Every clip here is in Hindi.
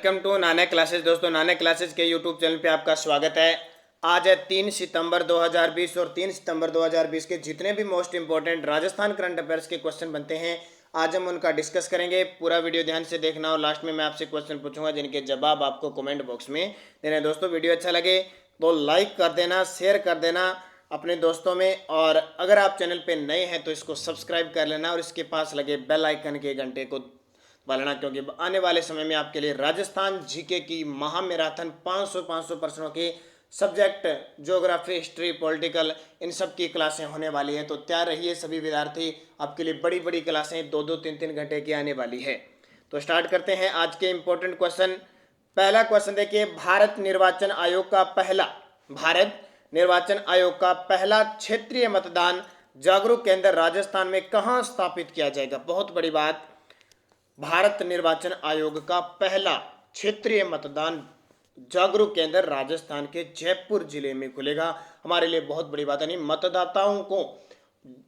Welcome to Nanak classes. दोस्तों, नानक क्लासेस के यूट्यूब चैनल पे आपका स्वागत है। आज है 3 सितंबर 2020 और 3 सितंबर 2020 के जितने भी most important Rajasthan current affairs के क्वेश्चन बनते हैं आज हम उनका डिस्कस करेंगे। पूरा वीडियो ध्यान से देखना और लास्ट में मैं आपसे क्वेश्चन पूछूंगा जिनके जवाब आपको कमेंट बॉक्स में देना है। दोस्तों, वीडियो अच्छा लगे तो लाइक कर देना, शेयर कर देना अपने दोस्तों में, और अगर आप चैनल पे नए हैं तो इसको सब्सक्राइब कर लेना और इसके पास लगे बेल आइकन के घंटे को दबाना, क्योंकि आने वाले समय में आपके लिए राजस्थान जीके की महा मैराथन 500 प्रश्नों के सब्जेक्ट ज्योग्राफी, हिस्ट्री, पॉलिटिकल, इन सब की क्लासें होने वाली हैं। तो तैयार रहिए सभी विद्यार्थी, आपके लिए बड़ी बड़ी क्लासें 2-2, 3-3 घंटे की आने वाली है। तो स्टार्ट करते हैं आज के इंपॉर्टेंट क्वेश्चन। पहला क्वेश्चन देखिए, भारत निर्वाचन आयोग का पहला क्षेत्रीय मतदान जागरूक केंद्र राजस्थान में कहां स्थापित किया जाएगा? बहुत बड़ी बात, भारत निर्वाचन आयोग का पहला क्षेत्रीय मतदान जागरूक केंद्र राजस्थान के जयपुर जिले में खुलेगा। हमारे लिए बहुत बड़ी बात है। नहीं, मतदाताओं को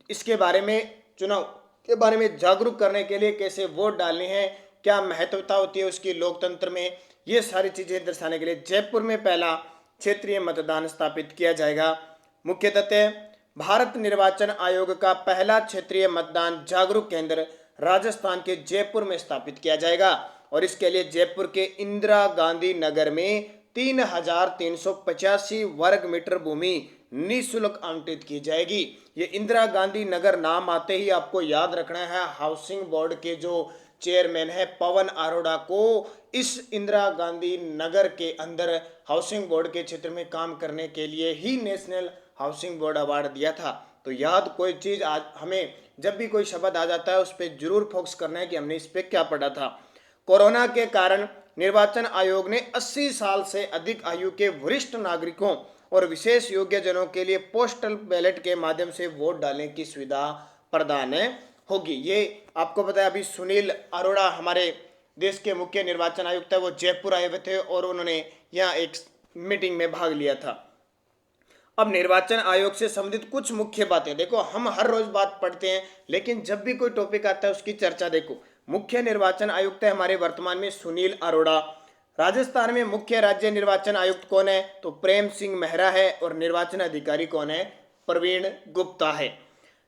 इसके बारे में, चुनाव के बारे में जागरूक करने के लिए कैसे वोट डालने हैं, क्या महत्वता होती है उसकी लोकतंत्र में, ये सारी चीजें दर्शाने के लिए जयपुर में पहला क्षेत्रीय मतदान स्थापित किया जाएगा। मुख्य तथ्य, भारत निर्वाचन आयोग का पहला क्षेत्रीय मतदान जागरूक केंद्र राजस्थान के जयपुर में स्थापित किया जाएगा और इसके लिए जयपुर के इंदिरा गांधी नगर में 3,385 वर्ग मीटर भूमि निःशुल्क आवंटित की जाएगी। ये इंदिरा गांधी नगर नाम आते ही आपको याद रखना है, हाउसिंग बोर्ड के जो चेयरमैन है पवन अरोड़ा को इस इंदिरा गांधी नगर के अंदर हाउसिंग बोर्ड के क्षेत्र में काम करने के लिए ही नेशनल हाउसिंग बोर्ड अवार्ड दिया था। तो याद कोई चीज आज हमें जब भी कोई शब्द आ जाता है उस पर जरूर फोकस करना है कि हमने इस पे क्या पढ़ा था। कोरोना के कारण निर्वाचन आयोग ने 80 साल से अधिक आयु के वरिष्ठ नागरिकों और विशेष योग्य जनों के लिए पोस्टल बैलेट के माध्यम से वोट डालने की सुविधा प्रदान होगी। ये आपको पता है, अभी सुनील अरोड़ा हमारे देश के मुख्य निर्वाचन आयुक्त है, वो जयपुर आए हुए थे और उन्होंने यहाँ एक मीटिंग में भाग लिया था। अब निर्वाचन आयोग से संबंधित कुछ मुख्य बातें देखो, हम हर रोज बात पढ़ते हैं लेकिन जब भी कोई टॉपिक आता है उसकी चर्चा देखो। मुख्य निर्वाचन आयुक्त है हमारे वर्तमान में सुनील अरोड़ा। राजस्थान में मुख्य राज्य निर्वाचन आयुक्त कौन है? तो प्रेम सिंह मेहरा है। और निर्वाचन अधिकारी कौन है? प्रवीण गुप्ता है।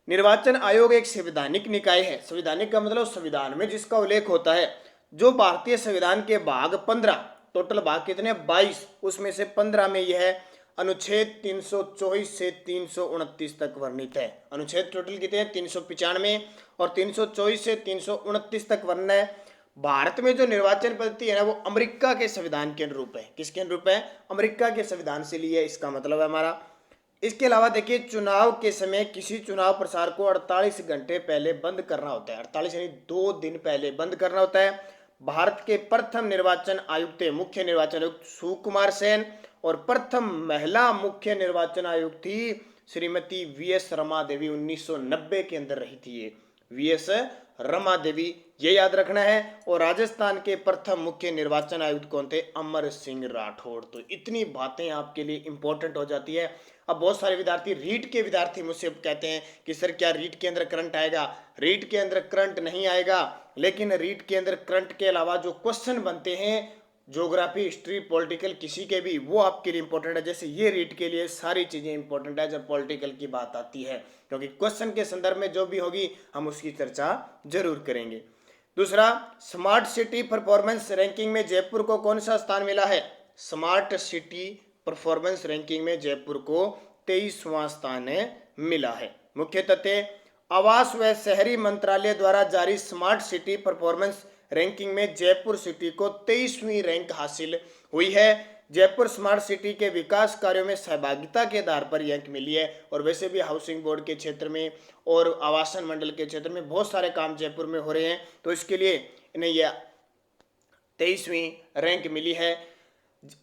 निर्वाचन आयोग एक संवैधानिक निकाय है। संवैधानिक का मतलब संविधान में जिसका उल्लेख होता है, जो भारतीय संविधान के भाग 15, टोटल भाग कितने? 22, उसमें से 15 में यह है अनुच्छेद 324 से 329 तक वर्णित है। अनुच्छेद टोटल कितने हैं? 395 और 324 से 329 तक वर्णन है। भारत में जो निर्वाचन पद्धति है ना, वो अमेरिका के संविधान के अनुरूप है। किसके अनुरूप है? अमेरिका के संविधान से लिए, इसका मतलब है हमारा। इसके अलावा देखिए, चुनाव के समय किसी चुनाव प्रसार को 48 घंटे पहले बंद करना होता है। 48 यानी 2 दिन पहले बंद करना होता है। भारत के प्रथम निर्वाचन आयुक्त, मुख्य निर्वाचन आयुक्त सुकुमार सेन, और प्रथम महिला मुख्य निर्वाचन आयुक्त थी श्रीमती वीएस रमा देवी। 1990 के अंदर रही थी ये वीएस रमा देवी, ये याद रखना है। और राजस्थान के प्रथम मुख्य निर्वाचन आयुक्त कौन थे? अमर सिंह राठौड़। तो इतनी बातें आपके लिए इंपॉर्टेंट हो जाती है। अब बहुत सारे विद्यार्थी, रीट के विद्यार्थी मुझसे कहते हैं कि सर क्या रीट के अंदर करंट आएगा? रीट के अंदर करंट नहीं आएगा, लेकिन रीट के अंदर करंट के अलावा जो क्वेश्चन बनते हैं ज्योग्राफी, हिस्ट्री, पॉलिटिकल, किसी के भी, वो आपके लिए इंपॉर्टेंट है। जैसे ये रीट के लिए सारी चीजें इंपॉर्टेंट है जब पॉलिटिकल की बात आती है, क्योंकि क्वेश्चन के संदर्भ में जो भी होगी हम उसकी चर्चा जरूर करेंगे। दूसरा, स्मार्ट सिटी परफॉर्मेंस रैंकिंग में जयपुर को कौन सा स्थान मिला है? स्मार्ट सिटी परफॉर्मेंस रैंकिंग में जयपुर को 23वां स्थान मिला है। मुख्य तथ्य, आवास व शहरी मंत्रालय द्वारा जारी स्मार्ट सिटी परफॉर्मेंस रैंकिंग में जयपुर सिटी को 23वीं रैंक हासिल हुई है। जयपुर स्मार्ट सिटी के विकास कार्यों में सहभागिता के आधार पर रैंक मिली है। और वैसे भी हाउसिंग बोर्ड के क्षेत्र में और आवासन मंडल के क्षेत्र में बहुत सारे काम जयपुर में हो रहे हैं, तो इसके लिए इन्हें यह 23वीं रैंक मिली है।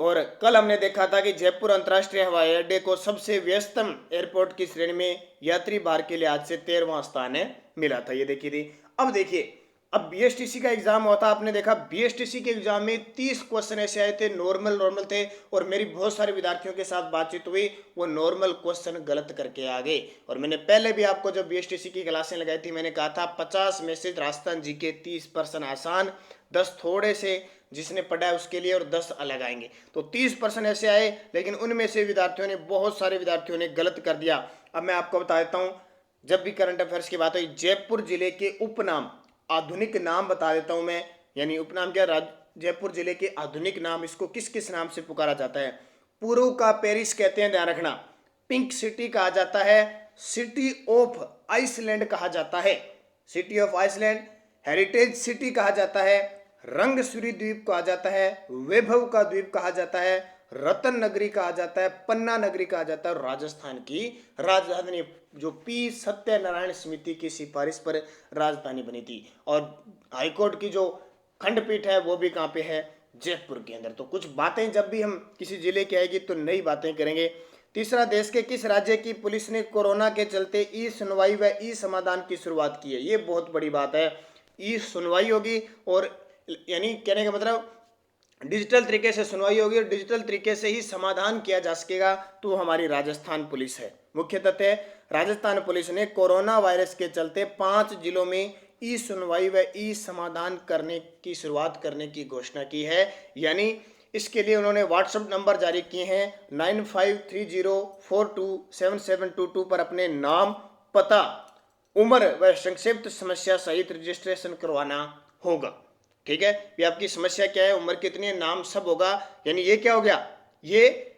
और कल हमने देखा था कि जयपुर अंतर्राष्ट्रीय हवाई अड्डे को सबसे व्यस्तम एयरपोर्ट की श्रेणी में यात्री भार के लिहाज से 13वां स्थान मिला था। ये देखिए थी। अब देखिए, अब बीएसटीसी का एग्जाम हुआ था, आपने देखा बीएसटीसी के एग्जाम में 30 क्वेश्चन ऐसे आए थे, नॉर्मल थे, और मेरी बहुत सारे विद्यार्थियों के साथ बातचीत हुई, वो नॉर्मल क्वेश्चन गलत करके आ गए। और मैंने पहले भी आपको जब बीएसटीसी की क्लासें लगाई थी मैंने कहा था 50 में से राजस्थान जी के 30 प्रश्न आसान, 10 थोड़े से जिसने पढ़ा है उसके लिए और 10 अलग आएंगे। तो 30% ऐसे आए, लेकिन उनमें से विद्यार्थियों ने, बहुत सारे विद्यार्थियों ने गलत कर दिया। अब मैं आपको बता देता हूँ, जब भी करंट अफेयर्स की बात हुई, जयपुर जिले के उपनाम, आधुनिक नाम बता देता हूँ मैं, यानी उपनाम क्या, जयपुर जिले के आधुनिक नाम, इसको किस किस नाम से पुकारा जाता है? पूर्व का पेरिस कहते हैं, ध्यान रखना। पिंक सिटी कहा जाता है, सिटी ऑफ आइसलैंड कहा जाता है, city of Iceland, heritage city कहा जाता है, रंगसूरी द्वीप कहा जाता है, वैभव का द्वीप कहा जाता है, रतन नगरी कहा जाता है, पन्ना नगरी कहा जाता है, और राजस्थान की राजधानी जो पी सत्यनारायण समिति की सिफारिश पर राजधानी बनी थी। और हाईकोर्ट की जो खंडपीठ है वो भी कहाँ पे है? जयपुर के अंदर। तो कुछ बातें जब भी हम किसी जिले की आएगी तो नई बातें करेंगे। तीसरा, देश के किस राज्य की पुलिस ने कोरोना के चलते ई सुनवाई व ई समाधान की शुरुआत की है? ये बहुत बड़ी बात है। ई सुनवाई होगी, और यानी कहने का मतलब डिजिटल तरीके से सुनवाई होगी और डिजिटल तरीके से ही समाधान किया जा सकेगा, तो हमारी राजस्थान पुलिस है। मुख्य तथ्य, राजस्थान पुलिस ने कोरोना वायरस के चलते 5 जिलों में ई सुनवाई व ई समाधान करने की शुरुआत करने की घोषणा की है। यानी इसके लिए उन्होंने व्हाट्सएप नंबर जारी किए हैं, 9530427722 पर अपने नाम, पता, उम्र व संक्षिप्त समस्या सहित रजिस्ट्रेशन करवाना होगा। ठीक है, ये आपकी समस्या क्या है, उम्र कितनी है, नाम सब होगा। यानी ये क्या हो गया, ये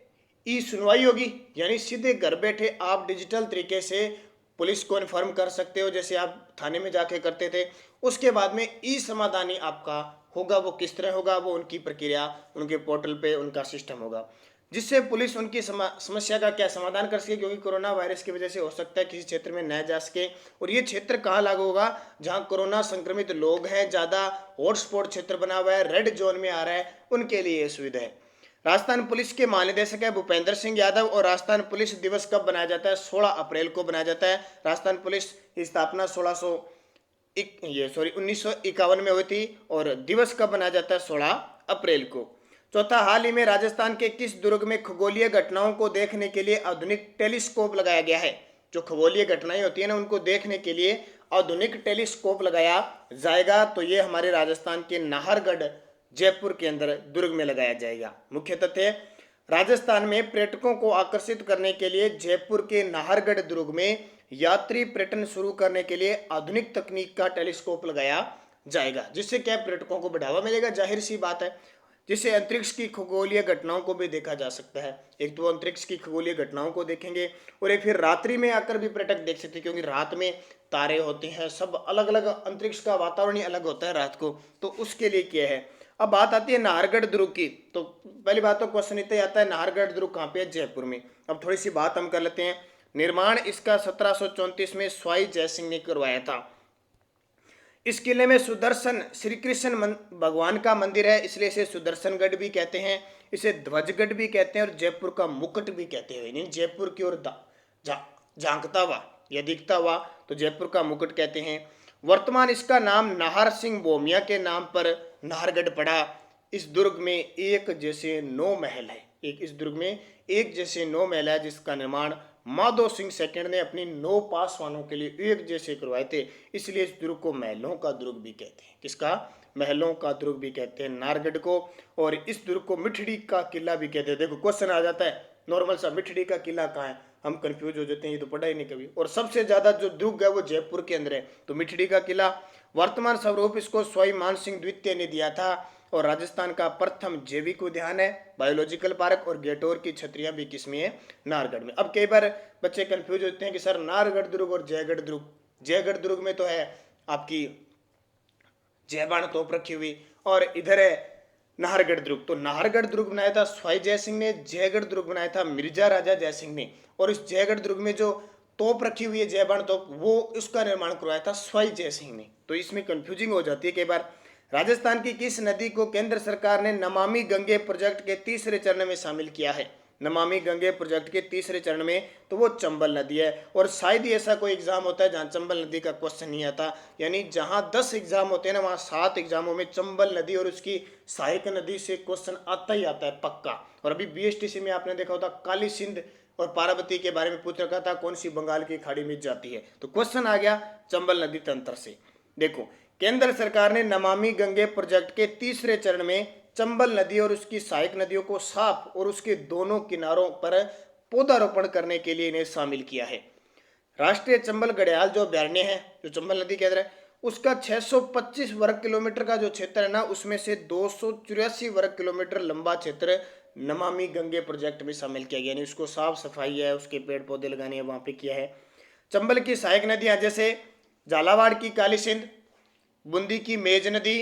ई सुनवाई होगी, यानी सीधे घर बैठे आप डिजिटल तरीके से पुलिस को इन्फॉर्म कर सकते हो, जैसे आप थाने में जाके करते थे। उसके बाद में ई समाधानी आपका होगा, वो किस तरह होगा, वो उनकी प्रक्रिया, उनके पोर्टल पे उनका सिस्टम होगा, जिससे पुलिस उनकी समस्या का क्या समाधान कर सके, क्योंकि कोरोना वायरस की वजह से हो सकता है किसी क्षेत्र में न जा सके। और ये क्षेत्र कहाँ लागू होगा? जहाँ कोरोना संक्रमित लोग हैं, ज़्यादा हॉटस्पॉट क्षेत्र बना हुआ है, रेड जोन में आ रहा है, उनके लिए ये सुविधा है। राजस्थान पुलिस के महानिदेशक है भूपेंद्र सिंह यादव, और राजस्थान पुलिस दिवस कब बनाया जाता है? 16 अप्रैल को बनाया जाता है। राजस्थान पुलिस की स्थापना 1951 में हुई थी, और दिवस कब बनाया जाता है? 16 अप्रैल को। चौथा, हाल ही में राजस्थान के किस दुर्ग में खगोलीय घटनाओं को देखने के लिए आधुनिक टेलीस्कोप लगाया गया है? जो खगोलीय घटनाएं होती है ना, उनको देखने के लिए आधुनिक टेलीस्कोप लगाया जाएगा, तो ये हमारे राजस्थान के नाहरगढ़, जयपुर के अंदर दुर्ग में लगाया जाएगा। मुख्य तथ्य, राजस्थान में पर्यटकों को आकर्षित करने के लिए जयपुर के नाहरगढ़ दुर्ग में यात्री पर्यटन शुरू करने के लिए आधुनिक तकनीक का टेलीस्कोप लगाया जाएगा, जिससे क्या पर्यटकों को बढ़ावा मिलेगा, जाहिर सी बात है, जिससे अंतरिक्ष की खगोलीय घटनाओं को भी देखा जा सकता है। एक तो अंतरिक्ष की खगोलीय घटनाओं को देखेंगे, और एक फिर रात्रि में आकर भी पर्यटक देख सकते हैं, क्योंकि रात में तारे होते हैं, सब अलग अलग, अंतरिक्ष का वातावरण ही अलग होता है रात को, तो उसके लिए क्या है। अब बात आती है नाहरगढ़ दुर्ग की, तो पहली बात तो क्वेश्चन इतना आता है, नाहरगढ़ दुर्ग कहाँ पे है? जयपुर में। अब थोड़ी सी बात हम कर लेते हैं। निर्माण इसका 1734 में स्वाई जयसिंह ने करवाया था। इस किले में सुदर्शन, श्री कृष्ण भगवान का मंदिर है, इसलिए इसे सुदर्शनगढ़ भी कहते हैं, इसे ध्वजगढ़ भी कहते हैं, और जयपुर का मुकुट भी कहते हैं। यानी जयपुर की ओर झांकता हुआ या दिखता हुआ, तो जयपुर का मुकुट कहते हैं। वर्तमान इसका नाम नाहर सिंह बोमिया के नाम पर नाहरगढ़ पड़ा। इस दुर्ग में एक जैसे 9 महल है, इस दुर्ग में एक जैसे 9 महल है, जिसका निर्माण माधो सिंह सेकंड ने अपनी 9 पासवानों के लिए एक जैसे करवाए थे, इसलिए इस दुर्ग को महलों का दुर्ग भी कहते हैं। किसका? महलों का दुर्ग भी कहते हैं नाहरगढ़ को। और इस दुर्ग को मिठड़ी का किला भी कहते हैं। देखो क्वेश्चन आ जाता है नॉर्मल सा, मिठड़ी का किला कहाँ है, हम कंफ्यूज हो जाते हैं, ये तो पढ़ा ही नहीं कभी। और सबसे ज्यादा जो दुर्ग है वो जयपुर के अंदर है, तो मिठड़ी का किला। वर्तमान स्वरूप इसको स्वाई मान सिंह द्वितीय ने दिया था, और राजस्थान का प्रथम जैविक उद्यान है, बायोलॉजिकल पार्क, और गेटोर की छतरियां भी किसमें है? नाहरगढ़ में। अब कई बार बच्चे कंफ्यूज होते हैं कि सर नाहरगढ़ दुर्ग और जयगढ़ दुर्ग, जयगढ़ दुर्ग में तो है आपकी जयबान तोप रखी हुई, और इधर है नाहरगढ़ दुर्ग। तो नाहरगढ़ दुर्ग बनाया था स्वाई जयसिंह ने, जयगढ़ दुर्ग बनाया था मिर्जा राजा जयसिंह ने। और इस जयगढ़ दुर्ग में जो तोप रखी हुई है, जयबान तोप, वो उसका निर्माण करवाया था स्वाई जयसिंह ने। तो इसमें कंफ्यूजिंग हो जाती है कई बार। राजस्थान की किस नदी को केंद्र सरकार ने नमामि गंगे प्रोजेक्ट के तीसरे चरण में शामिल किया है? नमामि गंगे प्रोजेक्ट के तीसरे चरण में, तो वो चंबल नदी है। और शायद ही ऐसा कोई एग्जाम होता है जहां चंबल नदी का क्वेश्चन नहीं आता, यानी जहां 10 एग्जाम होते हैं ना, वहां 7 एग्जामों में चंबल नदी और उसकी सहायक नदी से क्वेश्चन आता ही आता है पक्का। और अभी बीएसटीसी में आपने देखा होता, काली सिंध और पार्वती के बारे में पूछ रखा था, कौन सी बंगाल की खाड़ी में जाती है, तो क्वेश्चन आ गया चंबल नदी तंत्र से। देखो केंद्र सरकार ने नमामि गंगे प्रोजेक्ट के तीसरे चरण में चंबल नदी और उसकी सहायक नदियों को साफ और उसके दोनों किनारों पर पौधारोपण करने के लिए इन्हें शामिल किया है। राष्ट्रीय चंबल घड़ियाल जो अभ्यारण्य है, जो चंबल नदी के अंदर है, उसका 625 वर्ग किलोमीटर का जो क्षेत्र है ना, उसमें से 284 वर्ग किलोमीटर लंबा क्षेत्र नमामि गंगे प्रोजेक्ट में शामिल किया गया, यानी उसको साफ सफाई है, उसके पेड़ पौधे लगाने हैं वहां पे किया है। चंबल की सहायक नदियां जैसे झालावाड़ की काली सिंध, बूंदी की मेज नदी,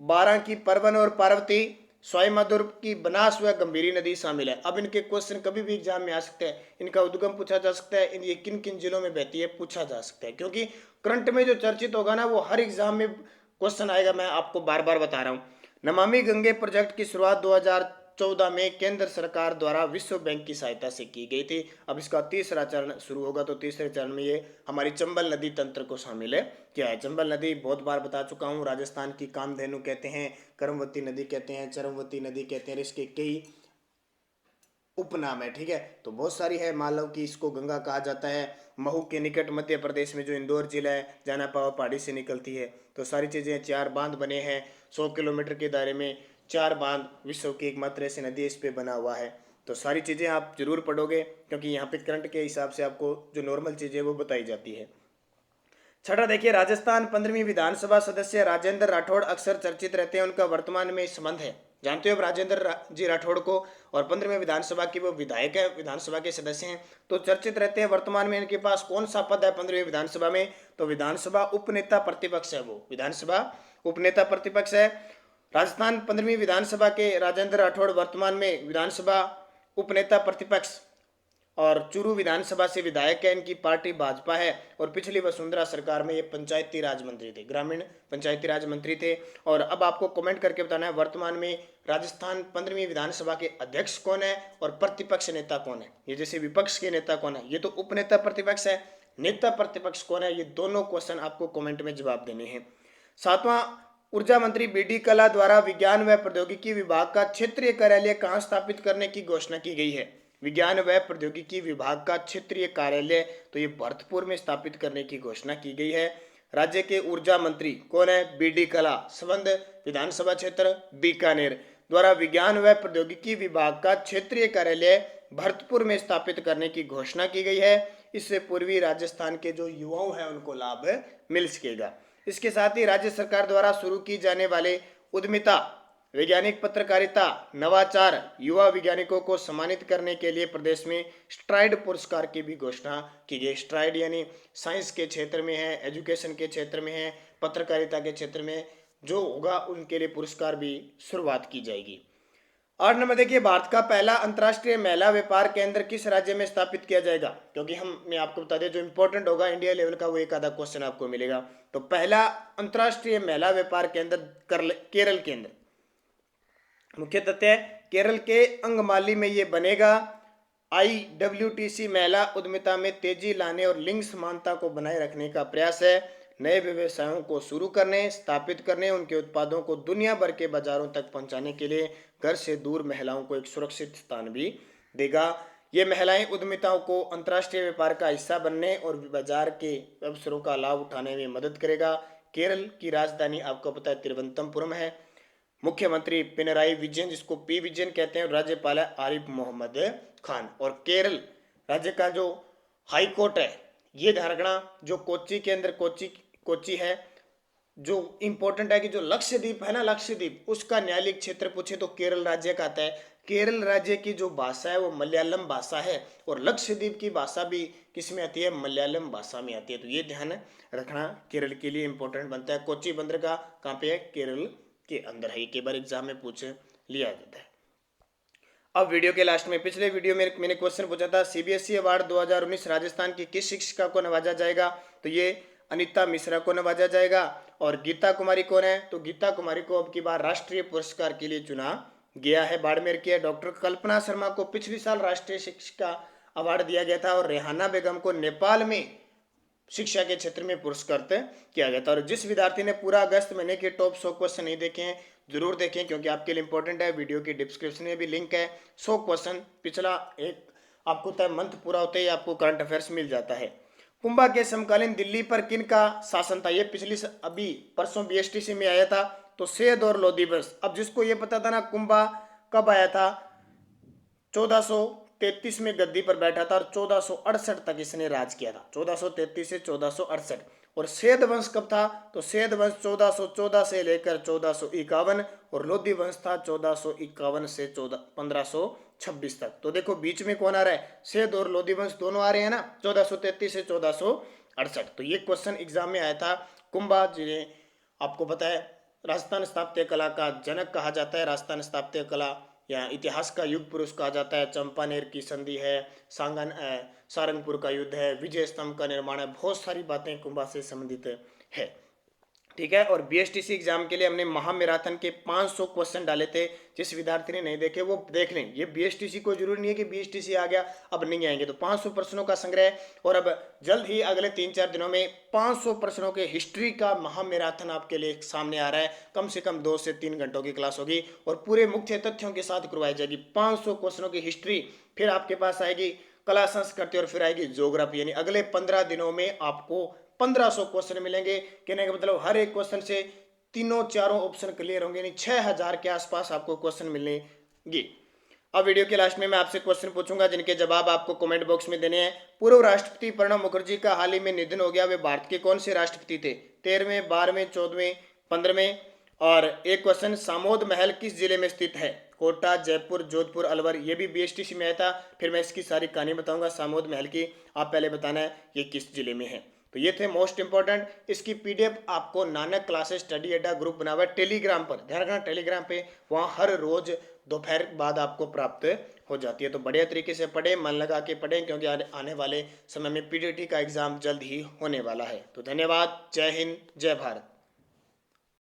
बारां की परवन और पार्वती, सवाईमाधोपुर की बनास व गंभीरी नदी शामिल है। अब इनके क्वेश्चन कभी भी एग्जाम में आ सकते हैं, इनका उद्गम पूछा जा सकता है, ये किन किन जिलों में बहती है पूछा जा सकता है, क्योंकि करंट में जो चर्चित होगा ना वो हर एग्जाम में क्वेश्चन आएगा, मैं आपको बार बार बता रहा हूँ। नमामि गंगे प्रोजेक्ट की शुरुआत 2014 में केंद्र सरकार द्वारा विश्व बैंक की सहायता से की गई थी। अब इसका तीसरा चरण शुरू होगा, तो तीसरे चरण में ये हमारी चंबल नदी तंत्र को शामिल है क्या है। चंबल नदी बहुत बार बता चुका हूँ, राजस्थान की कामधेनु कहते हैं, कर्मवती नदी कहते हैं, चरमवती नदी कहते हैं, इसके कई उपनाम है, ठीक है। तो बहुत सारी है, मान लो कि इसको गंगा कहा जाता है। महू के निकट मध्य प्रदेश में जो इंदौर जिला है, जाना पावा पहाड़ी से निकलती है। तो सारी चीज़ें, 4 बांध बने हैं 100 किलोमीटर के दायरे में, 4 बांध, विश्व की एकमात्र ऐसी नदी इस पे बना हुआ है। तो सारी चीज़ें आप जरूर पढ़ोगे, क्योंकि यहाँ पे करंट के हिसाब से आपको जो नॉर्मल चीज़ें वो बताई जाती है। छठा देखिए, राजस्थान 15वीं विधानसभा सदस्य राजेंद्र राठौड़ अक्सर चर्चित रहते हैं, उनका वर्तमान में संबंध है। जानते हो आप राजेंद्र जी राठौड़ को, और 15वीं विधानसभा की वो विधायक है, विधानसभा के सदस्य हैं, तो चर्चित रहते हैं। वर्तमान में इनके पास कौन सा पद है 15वीं विधानसभा में, तो विधानसभा उपनेता प्रतिपक्ष है, वो विधानसभा उपनेता प्रतिपक्ष है। राजस्थान 15वीं विधानसभा के राजेंद्र राठौड़ वर्तमान में विधानसभा उपनेता प्रतिपक्ष और चूरू विधानसभा से विधायक है। इनकी पार्टी भाजपा है, और पिछली वसुंधरा सरकार में ये पंचायती राज मंत्री थे, ग्रामीण पंचायती राज मंत्री थे। और अब आपको कमेंट करके बताना है वर्तमान में राजस्थान 15वीं विधानसभा के अध्यक्ष कौन है और प्रतिपक्ष नेता कौन है। ये जैसे विपक्ष के नेता कौन है, ये तो उपनेता प्रतिपक्ष है, नेता प्रतिपक्ष कौन है, ये दोनों क्वेश्चन आपको कमेंट में जवाब देने हैं। सातवां, ऊर्जा मंत्री बीडी कल्ला द्वारा विज्ञान व प्रौद्योगिकी विभाग का क्षेत्रीय कार्यालय कहाँ स्थापित करने की घोषणा की गई है। विज्ञान व प्रौद्योगिकी विभाग का क्षेत्रीय कार्यालय तो ये भरतपुर में स्थापित करने की घोषणा की गई है। राज्य के ऊर्जा मंत्री कौन है, बीडी कल्ला, संबंध विधानसभा क्षेत्र बीकानेर, द्वारा विज्ञान व प्रौद्योगिकी विभाग का क्षेत्रीय कार्यालय भरतपुर में स्थापित करने की घोषणा की गई है। इससे पूर्वी राजस्थान के जो युवाओं हैं उनको लाभ मिल सकेगा। इसके साथ ही राज्य सरकार द्वारा शुरू की जाने वाले उद्यमिता, वैज्ञानिक पत्रकारिता, नवाचार, युवा वैज्ञानिकों को सम्मानित करने के लिए प्रदेश में स्ट्राइड पुरस्कार की भी घोषणा की गई। स्ट्राइड यानी साइंस के क्षेत्र में है, एजुकेशन के क्षेत्र में है, पत्रकारिता के क्षेत्र में जो होगा उनके लिए पुरस्कार भी शुरुआत की जाएगी। 8 नंबर देखिए, भारत का पहला अंतर्राष्ट्रीय महिला व्यापार केंद्र किस राज्य में स्थापित किया जाएगा। क्योंकि मैं आपको बता दें जो इंपॉर्टेंट होगा इंडिया लेवल का, वो एक आधा क्वेश्चन आपको मिलेगा। तो पहला अंतर्राष्ट्रीय महिला व्यापार केंद्र केरल के अंदर, मुख्य तथ्य है केरल के अंगमाली में ये बनेगा। IWTC महिला उद्यमिता में तेजी लाने और लिंग समानता को बनाए रखने का प्रयास है। नए व्यवसायों को शुरू करने, स्थापित करने, उनके उत्पादों को दुनिया भर के बाजारों तक पहुंचाने के लिए घर से दूर महिलाओं को एक सुरक्षित स्थान भी देगा। ये महिलाएं उद्यमिताओं को अंतर्राष्ट्रीय व्यापार का हिस्सा बनने और बाजार के अवसरों का लाभ उठाने में मदद करेगा। केरल की राजधानी आपको पता है तिरुवनंतपुरम है। मुख्यमंत्री पिनराई विजयन, जिसको पी विजयन कहते हैं, राज्यपाल है आरिफ मोहम्मद खान। और केरल राज्य का जो हाई कोर्ट है, ये ध्यान रखना, जो कोच्चि के अंदर कोच्चि है, जो इंपॉर्टेंट है कि जो लक्षद्वीप है ना, लक्षद्वीप, उसका न्यायालयिक क्षेत्र पूछे तो केरल राज्य का आता है। केरल राज्य की जो भाषा है वो मलयालम भाषा है, और लक्षद्वीप की भाषा भी किस में आती है, मलयालम भाषा में आती है। तो ये ध्यान रखना, केरल के लिए इंपॉर्टेंट बनता है। कोच्चि बंदरगाह कहाँ पे है, केरल के अंदर है। एक बार एग्जाम में पूछ लिया जाता है। अब वीडियो के लास्ट में, पिछले वीडियो में मैंने क्वेश्चन पूछा था CBSE अवार्ड 2019 राजस्थान की किस शिक्षिका को नवाजा जाएगा, तो ये अनीता मिश्रा को नवाजा जाएगा। और गीता कुमारी कौन है, तो गीता कुमारी को अब की बार राष्ट्रीय पुरस्कार के लिए चुना गया है, बाड़मेर की है। डॉक्टर कल्पना शर्मा को पिछली साल राष्ट्रीय शिक्षिका अवार्ड दिया गया था, और रेहाना बेगम को नेपाल में शिक्षा के क्षेत्र में पुरस्कृत किया गया था। और जिस विद्यार्थी ने पूरा अगस्त महीने के टॉप 100 क्वेश्चन नहीं देखे हैं जरूर देखें, क्योंकि आपके लिए इंपॉर्टेंट है। वीडियो की डिस्क्रिप्शन में भी लिंक है। 100 क्वेश्चन पिछला एक आपको तय मंथ पूरा होते ही आपको करंट अफेयर्स मिल जाता है। कुंभा के समकालीन दिल्ली पर किन का शासन था? ये अभी परसों बीएसटीसी में आया था, तो सेध और लोधी वंश। अब जिसको ये पता था ना कुंभा कब आया था, 1433 में गद्दी पर बैठा था और 1468 तक इसने राज किया था, 1433 से 1468। और सेध वंश कब था? तो सेध वंश 1414 से लेकर 1451 और लोधी वंश था 1451 से 1526 तक। तो देखो बीच में कौन आ रहा है? सेध और लोधी वंश दोनों आ रहे हैं ना, 1433 से 1468। तो ये क्वेश्चन एग्जाम में आया था। कुंभा जिन्हें आपको पता है राजस्थान स्थापत्य कला का जनक कहा जाता है, राजस्थान स्थापत्य कला या इतिहास का युग पुरुष कहा जाता है। चंपानेर की संधि है, सारंगपुर का युद्ध है, विजय स्तंभ का निर्माण है, बहुत सारी बातें कुंभा से संबंधित है। ठीक है। और बीएसटीसी एग्जाम के लिए हमने महामैराथन के 500 क्वेश्चन डाले थे, जिस विद्यार्थी ने नहीं देखे वो देख लें। ये बीएसटीसी को जरूरी नहीं है कि बीएसटीसी आ गया अब नहीं आएंगे, तो 500 प्रश्नों का संग्रह। और अब जल्द ही अगले 3-4 दिनों में 500 प्रश्नों के हिस्ट्री का महामैराथन आपके लिए सामने आ रहा है। कम से कम 2 से 3 घंटों की क्लास होगी और पूरे मुख्य तथ्यों के साथ करवाई जाएगी। 500 क्वेश्चनों की हिस्ट्री, फिर आपके पास आएगी कला संस्कृति और फिर आएगी ज्योग्राफी। यानी अगले 15 दिनों में आपको 1500 क्वेश्चन मिलेंगे। कहने का मतलब हर एक क्वेश्चन से तीनों चारों ऑप्शन क्लियर होंगे, यानी 6000 के आसपास आपको क्वेश्चन मिलेंगे। अब वीडियो के लास्ट में मैं आपसे क्वेश्चन पूछूंगा जिनके जवाब आपको कमेंट बॉक्स में देने हैं। पूर्व राष्ट्रपति प्रणब मुखर्जी का हाल ही में निधन हो गया, वे भारत के कौन से राष्ट्रपति थे? 13वें, 12वें, 14वें, 15वें। और एक क्वेश्चन, सामोद महल किस जिले में स्थित है? कोटा, जयपुर, जोधपुर, अलवर। ये भी बीएसटीसी में आया था, फिर मैं इसकी सारी कहानी बताऊंगा सामोद महल की। आप पहले बताना है ये किस जिले में है। तो ये थे मोस्ट इंपॉर्टेंट। इसकी पीडीएफ आपको नानक क्लासेस स्टडी अड्डा ग्रुप बना हुआ है टेलीग्राम पर, ध्यान रखना टेलीग्राम पे, वहाँ हर रोज दोपहर बाद आपको प्राप्त हो जाती है। तो बढ़िया तरीके से पढ़ें, मन लगा के पढ़ें, क्योंकि आने वाले समय में पीडीटी का एग्जाम जल्द ही होने वाला है। तो धन्यवाद, जय हिंद, जय भारत।